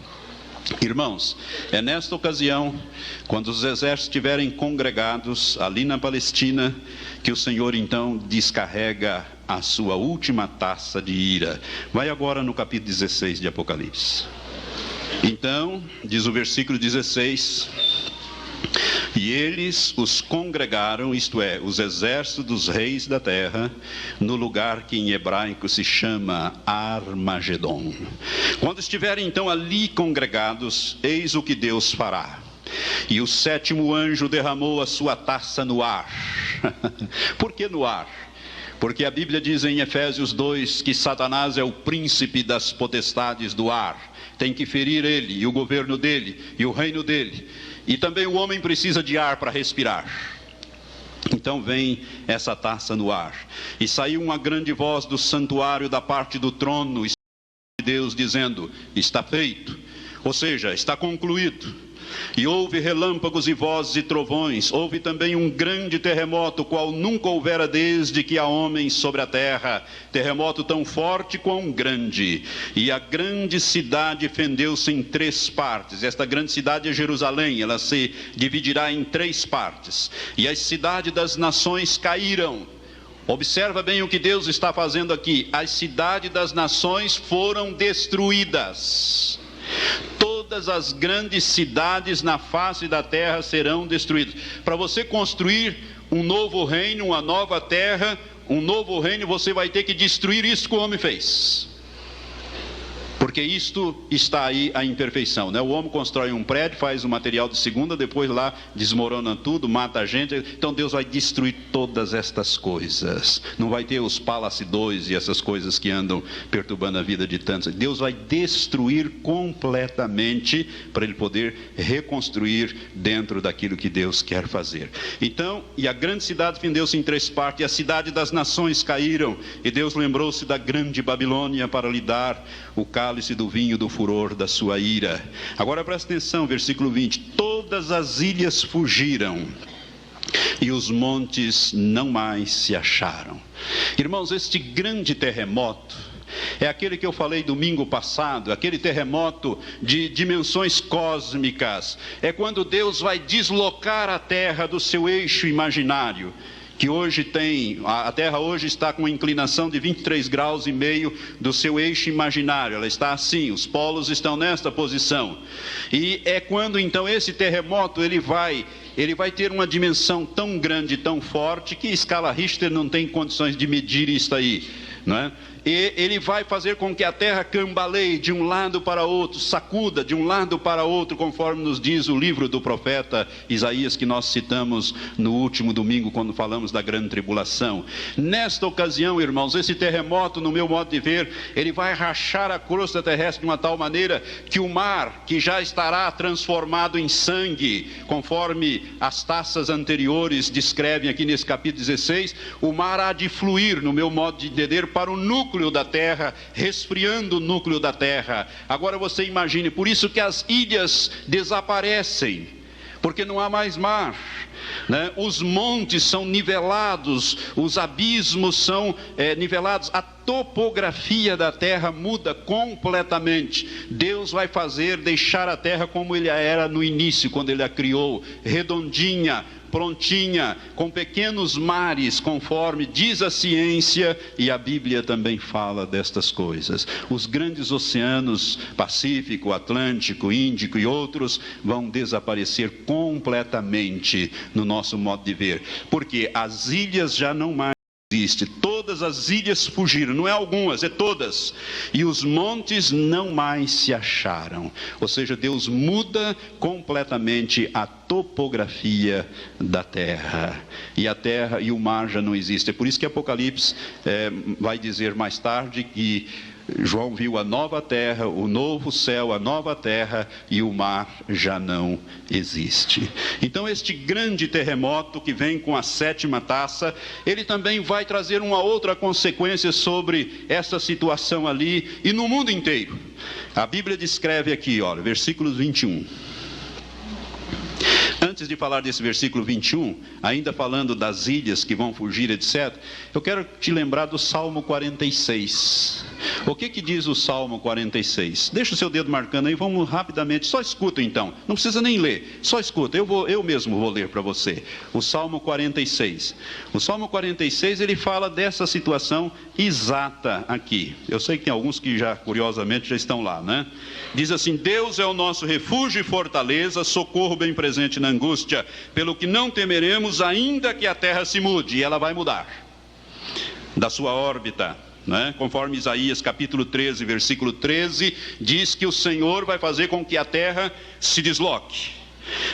Irmãos, é nesta ocasião, quando os exércitos estiverem congregados ali na Palestina, que o Senhor então descarrega a sua última taça de ira. Vai agora no capítulo 16 de Apocalipse. Então, diz o versículo 16: E eles os congregaram, isto é, os exércitos dos reis da terra, no lugar que em hebraico se chama Armagedon. Quando estiverem então ali congregados, eis o que Deus fará. E o sétimo anjo derramou a sua taça no ar. Por que no ar? Porque a Bíblia diz em Efésios 2 que Satanás é o príncipe das potestades do ar. Tem que ferir ele, e o governo dele, e o reino dele. E também o homem precisa de ar para respirar. Então vem essa taça no ar. E saiu uma grande voz do santuário da parte do trono de Deus dizendo: está feito. Ou seja, está concluído. E houve relâmpagos e vozes e trovões, houve também um grande terremoto, qual nunca houvera desde que há homens sobre a terra, terremoto tão forte quão grande. E a grande cidade fendeu-se em 3 partes, esta grande cidade é Jerusalém, ela se dividirá em 3 partes. E as cidades das nações caíram. Observa bem o que Deus está fazendo aqui, as cidades das nações foram destruídas. Todas as grandes cidades na face da terra serão destruídas. Para você construir um novo reino, uma nova terra, um novo reino, você vai ter que destruir isso que o homem fez. Porque isto está aí a imperfeição, né? O homem constrói um prédio, faz o material de segunda, depois lá desmorona tudo, mata a gente. Então Deus vai destruir todas estas coisas. Não vai ter os Palace 2 e essas coisas que andam perturbando a vida de tantos. Deus vai destruir completamente para Ele poder reconstruir dentro daquilo que Deus quer fazer. Então, e a grande cidade fendeu-se em 3 partes, e a cidade das nações caíram. E Deus lembrou-se da grande Babilônia para lhe dar o cálice do vinho do furor da sua ira. Agora presta atenção, versículo 20. Todas as ilhas fugiram e os montes não mais se acharam. Irmãos, este grande terremoto é aquele que eu falei domingo passado, aquele terremoto de dimensões cósmicas. É quando Deus vai deslocar a terra do seu eixo imaginário, que hoje a Terra hoje está com uma inclinação de 23 graus e meio do seu eixo imaginário. Ela está assim, os polos estão nesta posição. E é quando então esse terremoto ele vai ter uma dimensão tão grande, tão forte, que a escala Richter não tem condições de medir isso aí, não é? E ele vai fazer com que a terra cambaleie de um lado para outro, sacuda de um lado para outro, conforme nos diz o livro do profeta Isaías, que nós citamos no último domingo, quando falamos da grande tribulação. Nesta ocasião, irmãos, esse terremoto, no meu modo de ver, ele vai rachar a crosta terrestre de uma tal maneira que o mar, que já estará transformado em sangue, conforme as taças anteriores descrevem aqui nesse capítulo 16, o mar há de fluir, no meu modo de entender, para o núcleo da terra, resfriando o núcleo da terra. Agora você imagine, por isso que as ilhas desaparecem, porque não há mais mar, né? Os montes são nivelados, os abismos são nivelados, a topografia da terra muda completamente. Deus vai deixar a terra como ele era no início, quando ele a criou, redondinha, prontinha, com pequenos mares, conforme diz a ciência, e a Bíblia também fala destas coisas. Os grandes oceanos, Pacífico, Atlântico, Índico e outros, vão desaparecer completamente no nosso modo de ver, porque as ilhas já não mais existem. Todas as ilhas fugiram, não é algumas, é todas. E os montes não mais se acharam. Ou seja, Deus muda completamente a topografia da terra. E a terra e o mar já não existem. É por isso que Apocalipse vai dizer mais tarde que João viu a nova terra, o novo céu, a nova terra, e o mar já não existe. Então este grande terremoto que vem com a 7ª taça, ele também vai trazer uma outra consequência sobre essa situação ali e no mundo inteiro. A Bíblia descreve aqui, olha, versículos 21. Antes de falar desse versículo 21, ainda falando das ilhas que vão fugir, etc., eu quero te lembrar do Salmo 46. O que diz o Salmo 46? Deixa o seu dedo marcando aí, vamos rapidamente, só escuta então, não precisa nem ler, só escuta, eu mesmo vou ler para você. O Salmo 46. O Salmo 46, ele fala dessa situação exata aqui. Eu sei que tem alguns que já, curiosamente, já estão lá, né? Diz assim: Deus é o nosso refúgio e fortaleza, socorro bem presente na angústia. angústia, pelo que não temeremos, ainda que a terra se mude. E ela vai mudar da sua órbita, né? Conforme Isaías capítulo 13, versículo 13, diz que o Senhor vai fazer com que a terra se desloque.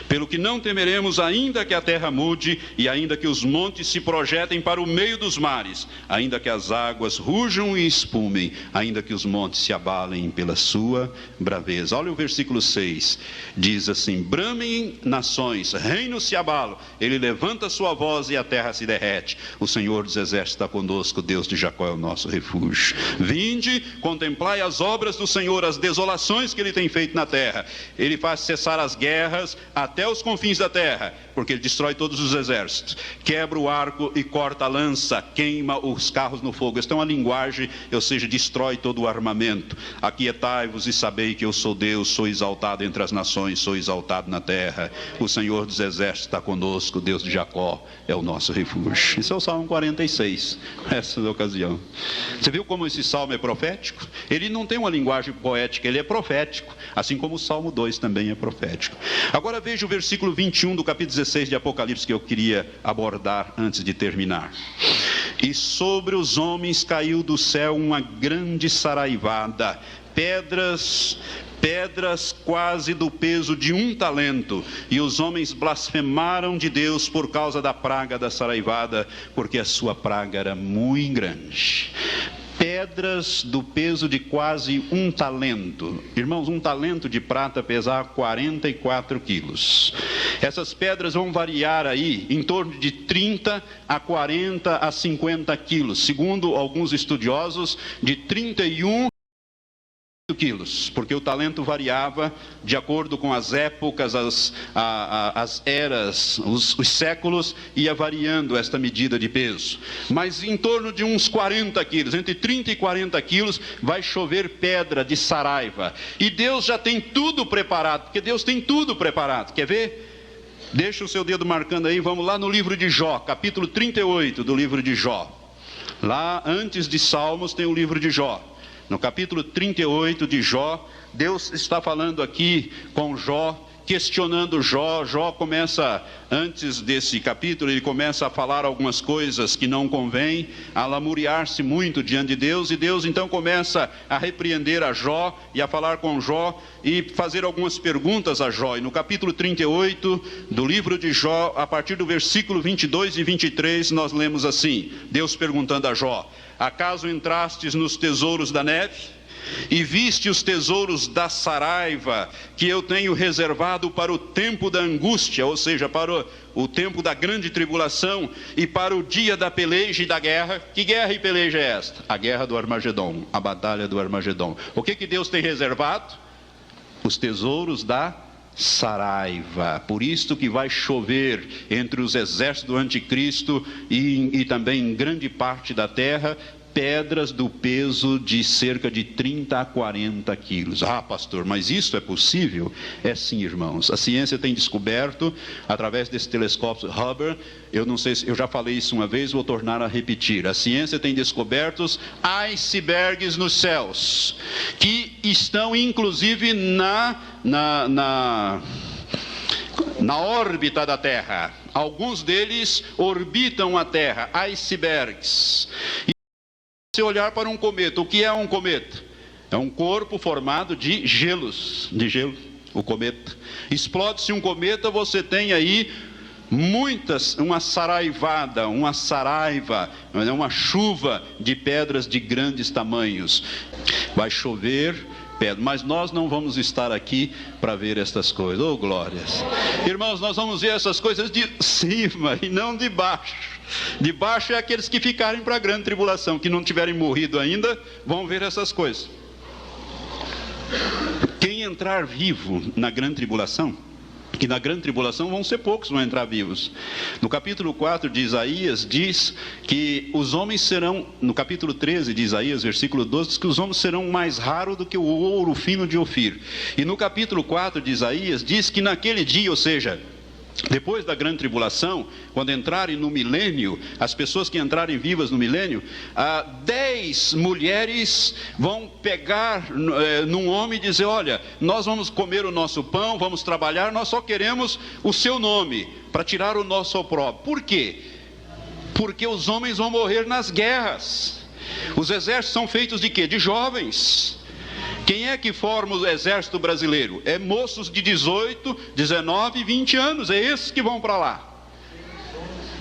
Pelo que não temeremos, ainda que a terra mude, e ainda que os montes se projetem para o meio dos mares, ainda que as águas rujam e espumem, ainda que os montes se abalem pela sua braveza. Olha o versículo 6, diz assim: bramem nações, reinos se abalam, ele levanta sua voz e a terra se derrete. O Senhor dos exércitos está conosco, Deus de Jacó é o nosso refúgio. Vinde, contemplai as obras do Senhor, as desolações que ele tem feito na terra. Ele faz cessar as guerras até os confins da terra, porque ele destrói todos os exércitos, quebra o arco e corta a lança, queima os carros no fogo. Esta é uma linguagem, ou seja, destrói todo o armamento. Aquietai-vos e sabei que eu sou Deus, sou exaltado entre as nações, sou exaltado na terra. O Senhor dos exércitos está conosco, Deus de Jacó é o nosso refúgio. Isso é o Salmo 46, essa é a ocasião. Você viu como esse salmo é profético? Ele não tem uma linguagem poética, ele é profético, assim como o Salmo 2 também é profético. Agora veja o versículo 21 do capítulo 16 de Apocalipse, que eu queria abordar antes de terminar. E sobre os homens caiu do céu uma grande saraivada, pedras quase do peso de 1 talento, e os homens blasfemaram de Deus por causa da praga da saraivada, porque a sua praga era muito grande. Pedras do peso de quase 1 talento. Irmãos, 1 talento de prata pesava 44 quilos. Essas pedras vão variar aí em torno de 30 a 40 a 50 quilos. Segundo alguns estudiosos, de 31 quilos, porque o talento variava de acordo com as épocas, as eras, os séculos, ia variando esta medida de peso. Mas em torno de uns 40 quilos, entre 30 e 40 quilos, vai chover pedra de saraiva. E Deus já tem tudo preparado, porque Deus tem tudo preparado. Quer ver? Deixa o seu dedo marcando aí, vamos lá no livro de Jó, capítulo 38 do livro de Jó. Lá, antes de Salmos, tem o livro de Jó. No capítulo 38 de Jó, Deus está falando aqui com Jó, questionando Jó. Jó começa, antes desse capítulo, ele começa a falar algumas coisas que não convém, a lamuriar-se muito diante de Deus, e Deus então começa a repreender a Jó e a falar com Jó e fazer algumas perguntas a Jó. E no capítulo 38 do livro de Jó, a partir do versículo 22 e 23, nós lemos assim, Deus perguntando a Jó: acaso entrastes nos tesouros da neve e viste os tesouros da saraiva que eu tenho reservado para o tempo da angústia, ou seja, para o tempo da grande tribulação e para o dia da peleja e da guerra? Que guerra e peleja é esta? A guerra do Armagedon, a batalha do Armagedon. O que Deus tem reservado? Os tesouros da saraiva. Por isto que vai chover entre os exércitos do anticristo e também em grande parte da terra, pedras do peso de cerca de 30 a 40 quilos. Ah, pastor, mas isso é possível? É sim, irmãos. A ciência tem descoberto, através desse telescópio Hubble, eu não sei se eu já falei isso uma vez, vou tornar a repetir. A ciência tem descoberto icebergs nos céus, que estão inclusive na órbita da Terra. Alguns deles orbitam a Terra, icebergs. Se olhar para um cometa, o que é um cometa? É um corpo formado de gelo, o cometa. Explode-se um cometa, você tem aí uma saraiva, uma chuva de pedras de grandes tamanhos. Vai chover pedra, mas nós não vamos estar aqui para ver estas coisas. Oh, glórias! Irmãos, nós vamos ver essas coisas de cima e não de baixo. De baixo é aqueles que ficarem para a grande tribulação, que não tiverem morrido ainda, vão ver essas coisas. Quem entrar vivo na grande tribulação, que na grande tribulação vão ser poucos, vão entrar vivos. No capítulo 4 de Isaías diz que os homens serão, no capítulo 13 de Isaías, versículo 12, diz que os homens serão mais raros do que o ouro fino de Ofir. E no capítulo 4 de Isaías diz que naquele dia, ou seja, Depois da grande tribulação, quando entrarem no milênio, as pessoas que entrarem vivas no milênio, 10 mulheres vão pegar num homem e dizer: olha, nós vamos comer o nosso pão, vamos trabalhar, nós só queremos o seu nome, para tirar o nosso opróbrio. Por quê? Porque os homens vão morrer nas guerras. Os exércitos são feitos de quê? De jovens. Quem é que forma o exército brasileiro? É moços de 18, 19 e 20 anos, é esses que vão para lá,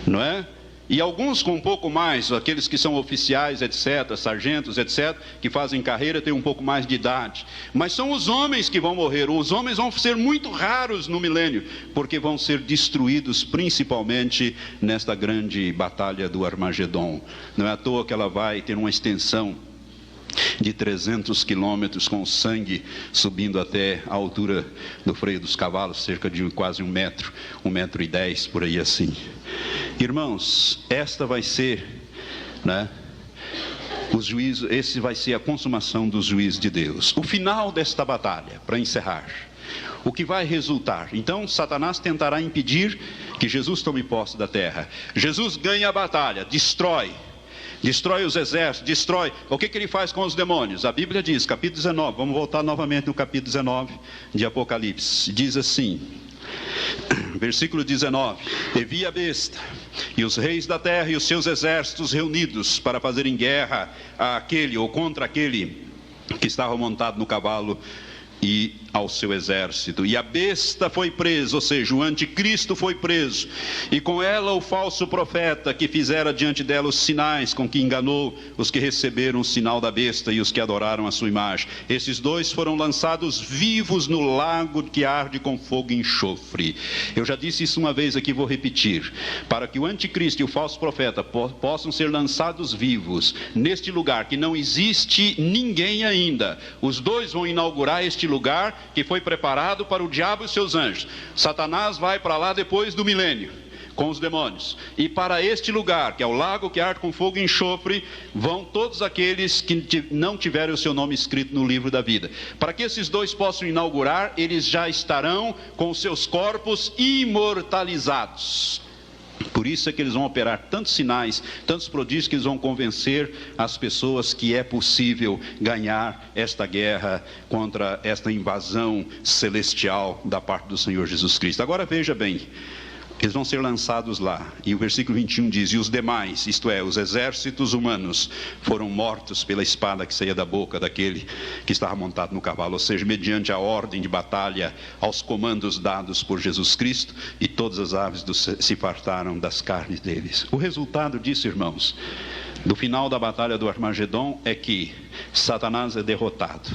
não é? E alguns com um pouco mais, aqueles que são oficiais, etc., sargentos, etc., que fazem carreira, têm um pouco mais de idade. Mas são os homens que vão morrer. Os homens vão ser muito raros no milênio, porque vão ser destruídos principalmente nesta grande batalha do Armagedon. Não é à toa que ela vai ter uma extensão de 300 quilômetros, com sangue subindo até a altura do freio dos cavalos, cerca de quase 1 metro, 1,10 m, por aí assim. Irmãos, esta vai ser, né, os juízos, esse vai ser a consumação dos juízos de Deus. O final desta batalha, para encerrar, o que vai resultar? Então, Satanás tentará impedir que Jesus tome posse da terra. Jesus ganha a batalha, destrói os exércitos, destrói. O que ele faz com os demônios? A Bíblia diz, capítulo 19, vamos voltar novamente no capítulo 19 de Apocalipse, diz assim, versículo 19: e vi a besta e os reis da terra e os seus exércitos reunidos para fazerem guerra àquele ou contra aquele que estava montado no cavalo e ao seu exército. E a besta foi presa, ou seja, o anticristo foi preso, e com ela o falso profeta, que fizera diante dela os sinais com que enganou os que receberam o sinal da besta e os que adoraram a sua imagem. Esses dois foram lançados vivos no lago que arde com fogo e enxofre. Eu já disse isso uma vez aqui, vou repetir: para que o anticristo e o falso profeta possam ser lançados vivos neste lugar que não existe ninguém ainda, os dois vão inaugurar este lugar que foi preparado para o diabo e seus anjos. Satanás vai para lá depois do milênio com os demônios, e para este lugar, que é o lago que arde com fogo e enxofre, vão todos aqueles que não tiverem o seu nome escrito no livro da vida. Para que esses dois possam inaugurar, eles já estarão com os seus corpos imortalizados. Por isso é que eles vão operar tantos sinais, tantos prodígios, que eles vão convencer as pessoas que é possível ganhar esta guerra contra esta invasão celestial da parte do Senhor Jesus Cristo. Agora veja bem, eles vão ser lançados lá, e o versículo 21 diz: e os demais, isto é, os exércitos humanos, foram mortos pela espada que saía da boca daquele que estava montado no cavalo, ou seja, mediante a ordem de batalha, aos comandos dados por Jesus Cristo, e todas as aves se fartaram das carnes deles. O resultado disso, irmãos, do final da batalha do Armagedon, é que Satanás é derrotado,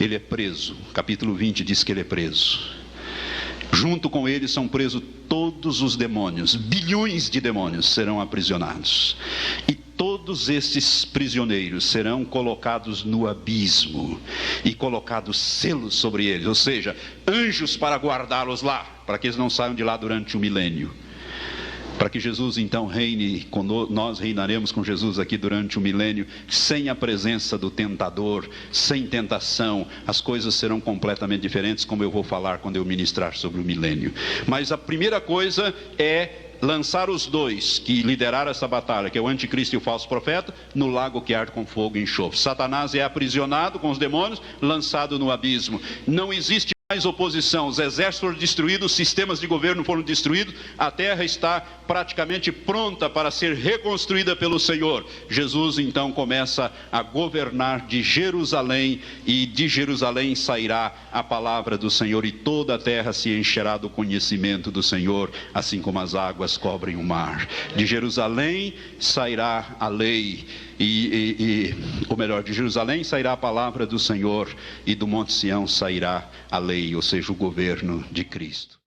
ele é preso. Capítulo 20 diz que ele é preso. Junto com ele são presos todos os demônios, bilhões de demônios serão aprisionados. E todos estes prisioneiros serão colocados no abismo e colocados selos sobre eles, ou seja, anjos para guardá-los lá, para que eles não saiam de lá durante o milênio. Para que Jesus então reine, nós reinaremos com Jesus aqui durante o milênio, sem a presença do tentador, sem tentação. As coisas serão completamente diferentes, como eu vou falar quando eu ministrar sobre o milênio. Mas a primeira coisa é lançar os dois que lideraram essa batalha, que é o anticristo e o falso profeta, no lago que arde com fogo e enxofre. Satanás é aprisionado com os demônios, lançado no abismo. Não existe mais oposição, os exércitos foram destruídos, os sistemas de governo foram destruídos, a terra está praticamente pronta para ser reconstruída pelo Senhor. Jesus então começa a governar de Jerusalém, e de Jerusalém sairá a palavra do Senhor, e toda a terra se encherá do conhecimento do Senhor, assim como as águas cobrem o mar. De Jerusalém sairá a lei, ou melhor, de Jerusalém sairá a palavra do Senhor, e do Monte Sião sairá a lei, ou seja, o governo de Cristo.